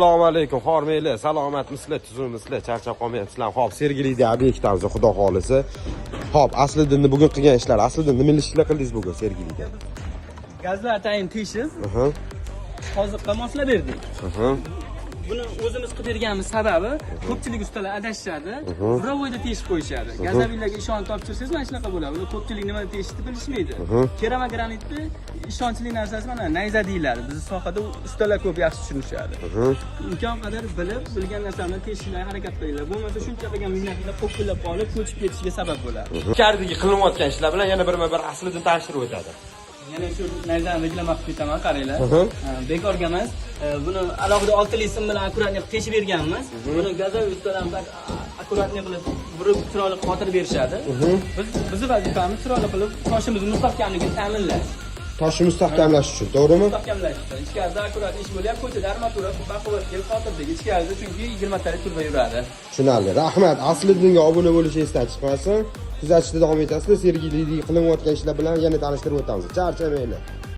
Assalomu alaykum, hormaylar, salomatmisizlar, tuzukmisizlar, charchab qolmayapsizlar. Xo'p, Sergelida obyektimiz, xudo xolisa. Xo'p, Asliddinni bugun qilgan ishlar, Asliddin nima ishlar qildingiz bugun Sergelida? Gazlar atayin teshib, hozirga moslab berdik. Buni o'zimiz qilib berganimiz sababi ko'pchilik ustalar adashishadi, birovoyda teshib qo'yishadi. Gazabiylarga ishonch topshirsangiz mana shunaqa bo'ladi. Ular ko'pchilik nima teshishni bilishmaydi. Keramogranitni ishonchli narsasi mana nayza deyiladi. Bizning sohada ustalar ko'p yaxshi tushunishadi. Imkon qadar bilgan narsani teshishga harakat qilinglar. Bo'lmasa shuncha qilgan mehnatlar qo'pillab qolib, ko'chib ketishiga sabab bo'ladi. Ichkaridagi qilinayotgan ishlar bilan yana birma-bir Asliddin tanishtirib o'tadi. Yana shu nayzani reklama qilib ketaman, qaranglar. Bekorga emas. Buni alohida oltili sim bilan akkuratlik teshib berganmiz. Buni gazoviy ustalarimiz akkuratlik qilib burib chiroyli qotirib berishadi. Bizning vazifamiz chiroyli qilib toshimizni mustahkamligini ta'minlash. Toshni mustahkamlash uchun, to'g'rimi? Mustahkamlash uchun. Ichkarida akkurat ish bo'lyapti. Ko'chada armatura baquvvat kelib qotirdagi ichkarida chunki 20 talik turba yuradi. Tushunarli. Rahmat. Asliddinga obuna bo'lishingizni esdan chiqmasin. Kuzatishda davom etasizlar. Sergelida qilinayotgan ishlar bilan yana tanishtirib o'tamiz. Charchamaylar.